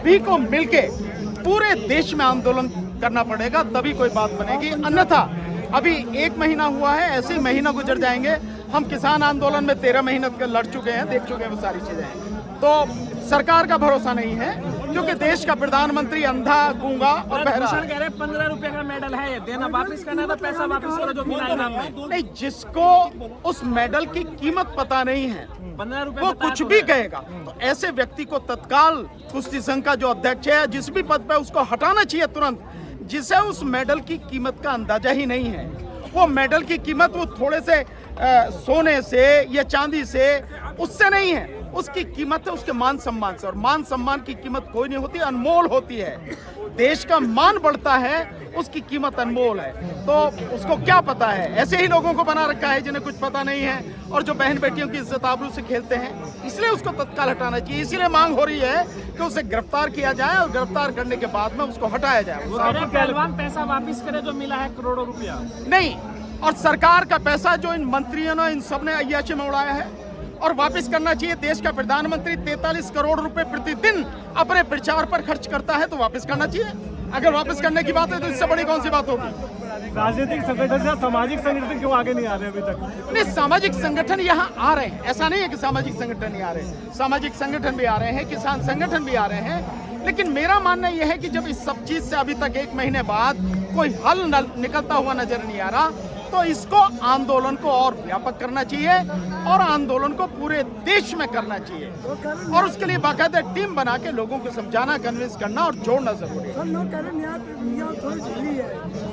सभी को मिलके पूरे देश में आंदोलन करना पड़ेगा, तभी कोई बात बनेगी। अन्यथा अभी 1 महीना हुआ है, ऐसे ही महीना गुजर जाएंगे। हम किसान आंदोलन में 13 महीने लड़ चुके हैं, देख चुके हैं वो सारी चीजें। तो सरकार का भरोसा नहीं है, क्योंकि देश का प्रधानमंत्री अंधा, गूंगा और बहरा है। कह रहे 15 रुपए का मेडल है, ये देना वापस करना था, पैसा वापस करो जो मिला इनाम में। नहीं, जिसको उस मेडल की कीमत पता नहीं है 15 रुपए वो कुछ भी कहेगा। तो ऐसे व्यक्ति को तत्काल कुश्ती संघ का जो अध्यक्ष है, जिस भी पद पे, उसको हटाना चाहिए तुरंत, जिसे उस मेडल की कीमत का अंदाजा ही नहीं है। वो मेडल की कीमत वो थोड़े से सोने से या चांदी से उससे नहीं है, उसकी कीमत है उसके मान सम्मान से, और मान सम्मान की कीमत कोई नहीं होती, अनमोल होती है। देश का मान बढ़ता है, उसकी कीमत अनमोल है। तो उसको क्या पता है? ऐसे ही लोगों को बना रखा है जिन्हें कुछ पता नहीं है, और जो बहन बेटियों की इज्जत आबरू से खेलते हैं, इसलिए उसको तत्काल हटाना चाहिए। इसीलिए मांग हो रही है कि उसे गिरफ्तार किया जाए, और गिरफ्तार करने के बाद में उसको हटाया जाए। पहलवान पैसा वापस करे जो मिला है करोड़ों रुपया नहीं, और सरकार का पैसा जो इन मंत्रियों ने, इन सब ने अय्याशी में उड़ाया है, और वापस करना चाहिए। देश का प्रधानमंत्री 43 करोड़ रुपए प्रतिदिन अपने प्रचार पर खर्च करता है, तो वापस करना चाहिए। अगर वापस करने की बात है तो इससे बड़ी कौन सी बात होगी? राजनीतिक संगठन या सामाजिक संगठन क्यों आगे नहीं आ रहे अभी तक? नहीं, सामाजिक संगठन यहाँ आ रहे हैं, ऐसा नहीं है कि सामाजिक संगठन नहीं आ रहे हैं। सामाजिक संगठन भी आ रहे हैं, किसान संगठन भी आ रहे हैं, लेकिन मेरा मानना यह है कि जब इस सब चीज से अभी तक 1 महीने बाद कोई हल निकलता हुआ नजर नहीं आ रहा, तो इसको आंदोलन को और व्यापक करना चाहिए, और आंदोलन को पूरे देश में करना चाहिए, और उसके लिए बाकायदा टीम बना के लोगों को समझाना, कन्विंस करना और जोड़ना जरूरी है।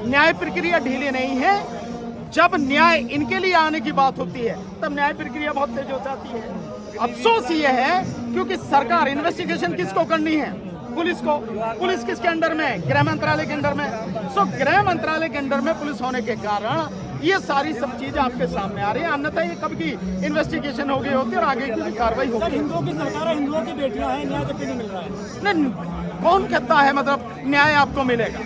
न्याय प्रक्रिया ढीली नहीं है। जब न्याय इनके लिए आने की बात होती है, तब न्याय प्रक्रिया बहुत तेज हो जाती है। अफसोस ये है, क्योंकि सरकार इन्वेस्टिगेशन किसको करनी है? पुलिस को। पुलिस किसके अंडर में? गृह मंत्रालय के अंडर में। सो गृह मंत्रालय के अंडर में पुलिस होने के कारण ये सारी सब चीजें आपके सामने आ रही है। अन्यथा ये कब की इन्वेस्टिगेशन हो गई होती और आगे की कार्रवाई होगी। हिंदुओं की सरकार है, हिंदुओं की बेटियां हैं, न्याय तक नहीं मिल रहा है। नहीं, कौन कहता है मतलब न्याय आपको मिलेगा?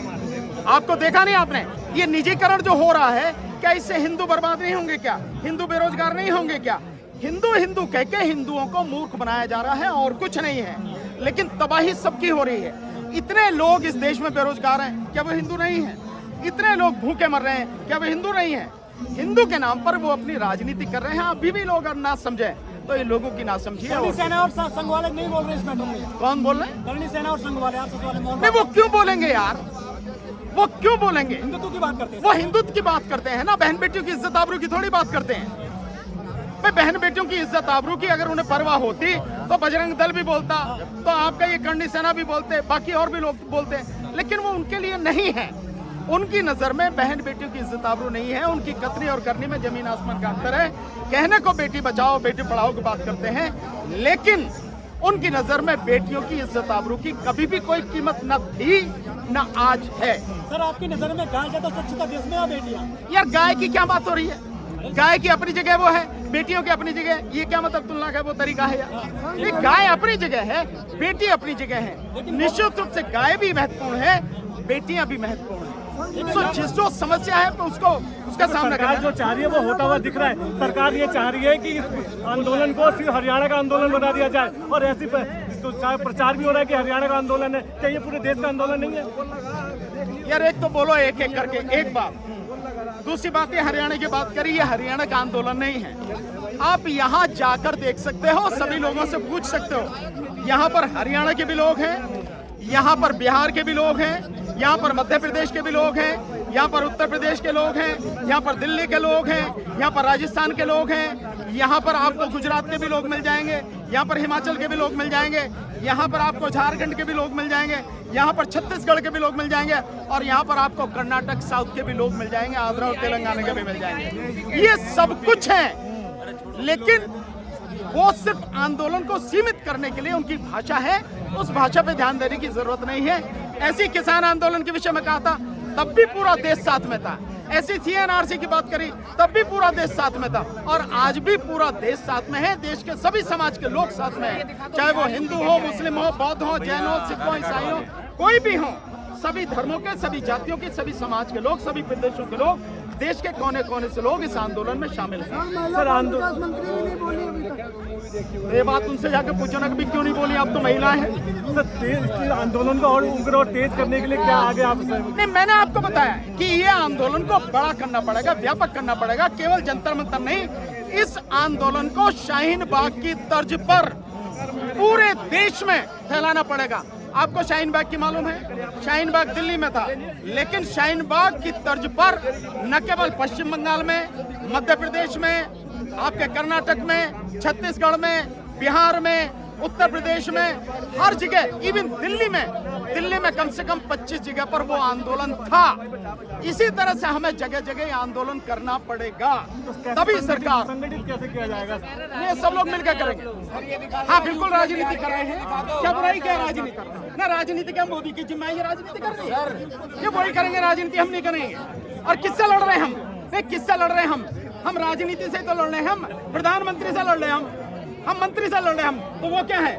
आपको देखा नहीं आपने? ये निजीकरण जो हो रहा है, क्या इससे हिंदू बर्बाद नहीं होंगे? क्या हिंदू बेरोजगार नहीं होंगे? क्या हिंदू हिंदू कह के हिंदुओं को मूर्ख बनाया जा रहा है, और कुछ नहीं है। लेकिन तबाही सबकी हो रही है। इतने लोग इस देश में बेरोजगार हैं, क्या वो हिंदू नहीं है? इतने लोग भूखे मर रहे हैं, क्या वो हिंदू नहीं है? हिंदू के नाम पर वो अपनी राजनीति कर रहे हैं। अभी भी लोग ना समझे तो ये लोगों की ना समझिए। करणी सेना और संघ वाले नहीं बोल रहे इस मैटर में। कौन बोल रहे हैं? करणी सेना और संघ वाले, आरएसएस वाले। नहीं, वो क्यों बोलेंगे यार? वो क्यों बोलेंगे? हिंदुत्व की बात करते हैं। वो हिंदुत्व की बात करते हैं ना, बहन बेटियों की इज्जत आबरू की थोड़ी बात करते हैं। भाई, बहन बेटियों की इज्जत आबरू की अगर उन्हें परवाह होती तो बजरंग दल भी बोलता, तो आपका ये करणी सेना भी बोलते, बाकी और भी लोग बोलते, लेकिन वो उनके लिए नहीं है। उनकी नजर में बहन बेटियों की इज्जत आबरू नहीं है। उनकी कतनी और करनी में जमीन आसमान का अंतर है। कहने को बेटी बचाओ बेटी पढ़ाओ की बात करते हैं, लेकिन उनकी नजर में बेटियों की इज्जत आबरू की कभी भी कोई कीमत न थी न आज है। सर, आपकी नजर में गाय ज्यादा स्वच्छता देश में या बेटियां? यार, गाय की क्या बात हो रही है? गाय की अपनी जगह वो है, बेटियों की अपनी जगह, ये क्या मतलब तुलना का वो तरीका है यार? ये गाय अपनी जगह है, बेटी अपनी जगह है। निश्चित रूप से गाय भी महत्वपूर्ण है, बेटियां भी महत्वपूर्ण है। तो जिस जो समस्या है तो उसका सामना करना। जो चाह रही है वो होता हुआ दिख रहा है। सरकार ये चाह रही है कि इस आंदोलन को सिर्फ हरियाणा का आंदोलन बना दिया जाए, और ऐसी तो प्रचार भी हो रहा है कि हरियाणा का आंदोलन है। क्या ये पूरे देश का आंदोलन नहीं है? यार, एक तो बोलो एक एक करके, एक बात। दूसरी बात, ये हरियाणा की बात करी, ये हरियाणा का आंदोलन नहीं है। आप यहाँ जाकर देख सकते हो, सभी लोगों से पूछ सकते हो। यहाँ पर हरियाणा के भी लोग हैं, यहाँ पर बिहार के भी लोग हैं, यहाँ पर मध्य प्रदेश के भी लोग हैं, यहाँ पर उत्तर प्रदेश के लोग हैं, यहाँ पर दिल्ली के लोग हैं, यहाँ पर राजस्थान के लोग हैं, यहाँ पर आपको गुजरात के भी लोग मिल जाएंगे, यहाँ पर हिमाचल के भी लोग मिल जाएंगे, यहाँ पर आपको झारखंड के भी लोग मिल जाएंगे, यहाँ पर छत्तीसगढ़ के भी लोग मिल जाएंगे, और यहाँ पर आपको कर्नाटक साउथ के भी लोग मिल जाएंगे, आंध्र और तेलंगाना के भी मिल जाएंगे। ये सब कुछ है, लेकिन वो सिर्फ आंदोलन को सीमित करने के लिए उनकी भाषा है, उस भाषा पे ध्यान देने की जरूरत नहीं है। ऐसी किसान आंदोलन के विषय में कहा था, तब भी पूरा देश साथ में था। ऐसी CNRC की बात करी, तब भी पूरा देश साथ में था, और आज भी पूरा देश साथ में है। देश के सभी समाज के लोग साथ में हैं, चाहे वो हिंदू हो, मुस्लिम हो, बौद्ध हो, जैन हो, सिख हो, ईसाई हो, कोई भी हो। सभी धर्मों के, सभी जातियों के, सभी समाज के लोग, सभी प्रदेशों के लोग, देश के कोने कोने से लोग इस आंदोलन में शामिल हैं। सर, आंदोलन ये बात उनसे जाकर पूछो ना कि क्यों नहीं बोली, आप तो महिला हैं। सर तेज आंदोलन को और उग्र और तेज करने के लिए क्या आगे आप नहीं, मैंने आपको बताया कि ये आंदोलन को बड़ा करना पड़ेगा, व्यापक करना पड़ेगा, केवल जंतर मंतर नहीं। इस आंदोलन को शाहीन बाग की तर्ज पर पूरे देश में फैलाना पड़ेगा। आपको शाहीन बाग की मालूम है, शाहीन बाग दिल्ली में था, लेकिन शाहीन बाग की तर्ज पर न केवल पश्चिम बंगाल में, मध्य प्रदेश में, आपके कर्नाटक में, छत्तीसगढ़ में, बिहार में, उत्तर प्रदेश में, हर जगह, इवन दिल्ली में कम से कम 25 जगह पर वो आंदोलन था। इसी तरह से हमें जगह जगह आंदोलन करना पड़ेगा, तभी सरकार। संगठित कैसे किया जाएगा? ये सब लोग मिलकर करेंगे। हाँ बिल्कुल, राजनीति कर रहे हैं, क्या बुराई, क्या राजनीति कर रहे हैं ना, राजनीति क्या मोदी की जिम्मेदारी है राजनीति कर रही है, ये वही करेंगे, राजनीति हम नहीं करेंगे। और किससे लड़ रहे हैं हम? नहीं, किससे लड़ रहे हैं हम राजनीति से तो लड़ रहे हैं, हम प्रधानमंत्री से लड़ रहे हैं, हम मंत्री से लड़ रहे हैं, हम तो वो क्या है,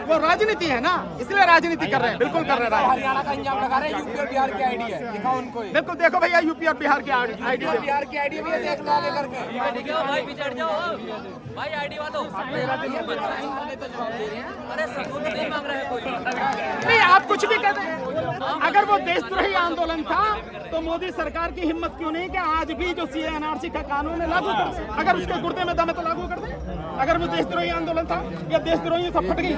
वो राजनीति है ना, इसलिए राजनीति कर रहे हैं, बिल्कुल कर रहे हैं। हरियाणा का इंजाम लगा रहे हैं, यूपी और बिहार की आईडी है, दिखाओ उनको। बिल्कुल देखो भैया, यूपी और बिहार की आईडी, बिहार की आईडी भी है, देख लो आगे करके। भाई बिछड़ जाओ भाई, आईडी वालों अरे सबूत नहीं मांग रहे कोई। नहीं, आप कुछ भी कहते हैं। अगर वो देशद्रोही आंदोलन था तो मोदी सरकार की हिम्मत क्यों नहीं कि आज भी जो CA/NRC का कानून है लागू कर दे। अगर उसके गुर्दे में दम है तो लागू कर दे। अगर वो देशद्रोही आंदोलन था, या देशद्रोही से फट गई,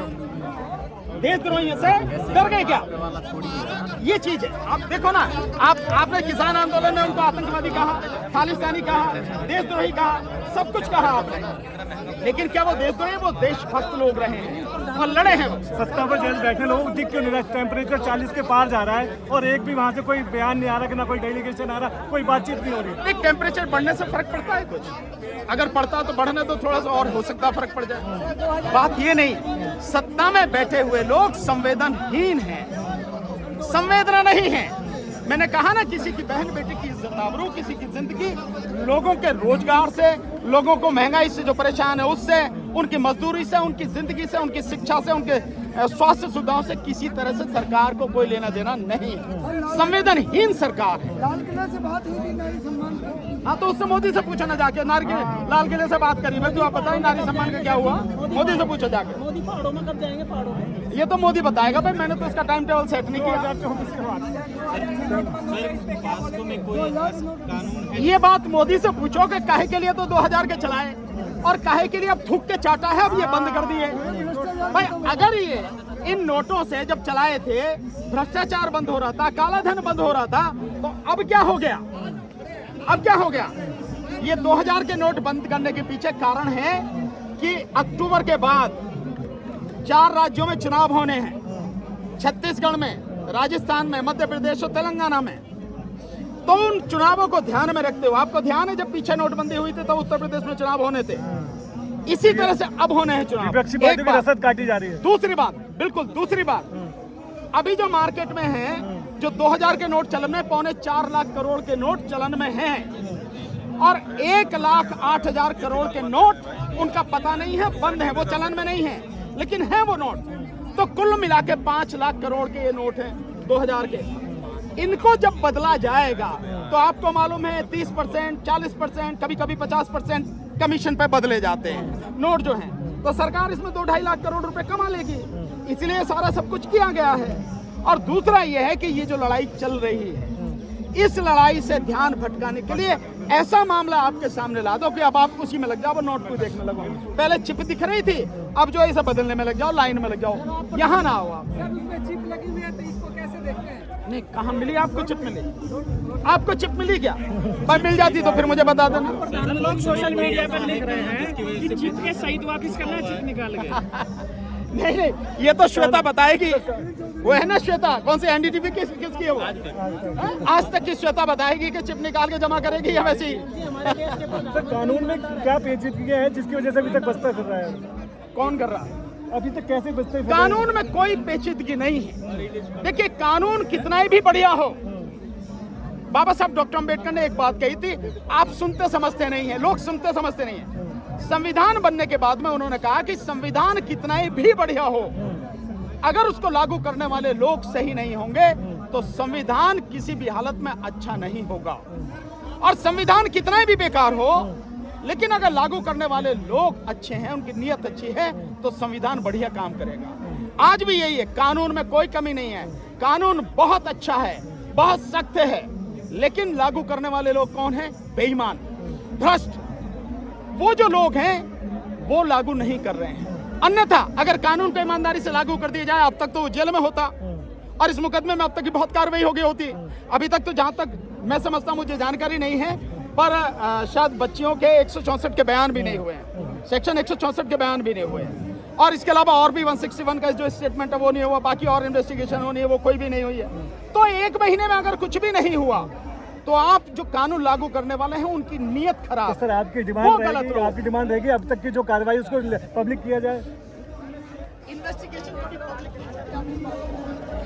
देशद्रोही से डर गए क्या, ये चीज है। आप देखो ना, आपने किसान आंदोलन में उनको आतंकवादी कहा, खालिस्तानी कहा, देशद्रोही कहा, सब कुछ कहा आपने, लेकिन क्या वो देशद्रोही? वो देशभक्त लोग रहे हैं और लड़े हैं। वो सत्ता पर जैसे बैठे लोग दिख क्यों नहीं रहा? टेम्परेचर 40 के पार जा रहा है और एक भी वहाँ से कोई बयान नहीं आ रहा, कि ना कोई डेलीगेशन आ रहा, कोई बातचीत नहीं हो रही। एक टेम्परेचर बढ़ने से फर्क पड़ता है कुछ? अगर पड़ता तो बढ़ने तो थोड़ा सा और हो सकता फर्क पड़ जाए। बात ये नहीं, सत्ता में बैठे हुए लोग संवेदनहीन हैं, संवेदना नहीं है। मैंने कहा ना, किसी की बहन बेटी की इज्जत आबरू, किसी की जिंदगी, लोगों के रोजगार से, लोगों को महंगाई से जो परेशान है उससे, उनकी मजदूरी से, उनकी जिंदगी से, उनकी शिक्षा से, उनके स्वास्थ्य सुविधाओं से किसी तरह से सरकार को कोई लेना देना नहीं है। संवेदनहीन सरकार है। लाल किला से बात हुई थी नारी सम्मान की। हाँ तो उससे मोदी से पूछो ना जाके, लाल किले से बात करी मैं, तो आप बताइए नारी सम्मान का क्या हुआ, मोदी से पूछो जाके। मोदी पहाड़ों में कब जाएंगे? पहाड़ों में ये तो मोदी बताएगा भाई, मैंने तो इसका टाइम टेबल सेट नहीं किया। ये बात मोदी से पूछो कि काहे के लिए तो 2000 के चलाए और काहे के लिए अब थूक के चाटा है, अब ये बंद कर दिए भाई। अगर ये इन नोटों से जब चलाए थे, भ्रष्टाचार बंद हो रहा था, काला धन बंद हो रहा था, तो अब क्या हो गया? अब क्या हो गया? ये 2000 के नोट बंद करने के पीछे कारण है कि अक्टूबर के बाद 4 राज्यों में चुनाव होने हैं, छत्तीसगढ़ में, राजस्थान में, मध्य प्रदेश और तेलंगाना में। तो उन चुनावों को ध्यान में रखते हुए, आपको ध्यान है जब पीछे नोटबंदी हुई थी तो उत्तर प्रदेश में चुनाव होने थे, इसी तरह से अब होने हैं चुनाव। एक बात रसद काटी जा रही है। दूसरी बात, बिल्कुल दूसरी बात, अभी जो मार्केट में है, जो 2000 के नोट चलन में, 4.25 लाख करोड़ के नोट चलन में हैं और 1,08,000 करोड़ के नोट उनका पता नहीं है, बंद है, वो चलन में नहीं है, लेकिन है वो नोट। तो कुल मिला के 5 लाख करोड़ के ये नोट हैं 2000 के। इनको जब बदला जाएगा तो आपको मालूम है 30%, 40%, कभी कभी 50% कमीशन पे बदले जाते हैं नोट जो हैं, तो सरकार इसमें 2-2.5 लाख करोड़ रुपए कमा लेगी। इसलिए सारा सब कुछ किया गया है। और दूसरा ये है कि ये जो लड़ाई चल रही है, इस लड़ाई से ध्यान भटकाने के लिए ऐसा मामला आपके सामने ला दो कि अब आप उसी में लग जाओ, नोट को देखने लगो। पहले चिप दिख रही थी, अब जो इसे बदलने में लग जाओ, लाइन में लग जाओ, यहाँ ना आओ आप। सर उसमें चिप लगी हुई है तो इसको कैसे देखते हैं? नहीं, कहाँ मिली आपको चिप? मिली आपको चिप मिली क्या? भाई मिल जाती तो फिर मुझे बता देना। लोग सोशल मीडिया पर लिख रहे हैं कि चिप के सहित वापस करना, चिप निकाल के। नहीं, ये तो श्वेता बताएगी। वो है ना श्वेता, कौन सी NDTV किसकी है वो? आज तक की श्वेता बताएगी कि चिप निकाल के जमा करेगी या वैसे ही। सर कानून में क्या पेचीदगी है जिसकी वजह से अभी तक बचता फिर रहा है? कौन कर रहा है? अभी तक कैसे बचते फिर? कानून में कोई पेचीदगी नहीं है। देखिए, कानून कितना ही भी बढ़िया हो, बाबा साहब डॉक्टर अम्बेडकर ने एक बात कही थी, आप सुनते समझते नहीं है, लोग सुनते समझते नहीं है। संविधान बनने के बाद में उन्होंने कहा कि संविधान कितना ही भी बढ़िया हो, अगर उसको लागू करने वाले लोग सही नहीं होंगे तो संविधान किसी भी हालत में अच्छा नहीं होगा। और संविधान कितना ही भी बेकार हो, लेकिन अगर लागू करने वाले लोग अच्छे हैं, उनकी नीयत अच्छी है, तो संविधान बढ़िया काम करेगा। आज भी यही है, कानून में कोई कमी नहीं है, कानून बहुत अच्छा है, बहुत सख्त है, लेकिन लागू करने वाले लोग कौन हैं? बेईमान, भ्रष्ट। वो जो लोग हैं वो लागू नहीं कर रहे हैं। अन्यथा अगर कानून को ईमानदारी से लागू कर दिया जाए, अब तक तो वो जेल में होता और इस मुकदमे में अब तक की बहुत कार्रवाई हो गई होती। अभी तक तो जहां तक मैं समझता हूं, मुझे जानकारी नहीं है, पर शायद बच्चियों के 164 के बयान भी नहीं हुए हैं, सेक्शन 164 के बयान भी नहीं हुए हैं, और इसके अलावा और भी 161 का जो स्टेटमेंट है वो नहीं हुआ, बाकी और इन्वेस्टिगेशन होनी है वो कोई भी नहीं हुई है। तो एक महीने में अगर कुछ भी नहीं हुआ तो आप जो कानून लागू करने वाले हैं उनकी नीयत खराब, सर आपकी वो डिमांड गलत रहेगी, लोग। आपकी डिमांड रहेगी अब तक की जो कार्रवाई उसको पब्लिक किया जाए। इन्वेस्टिगेशन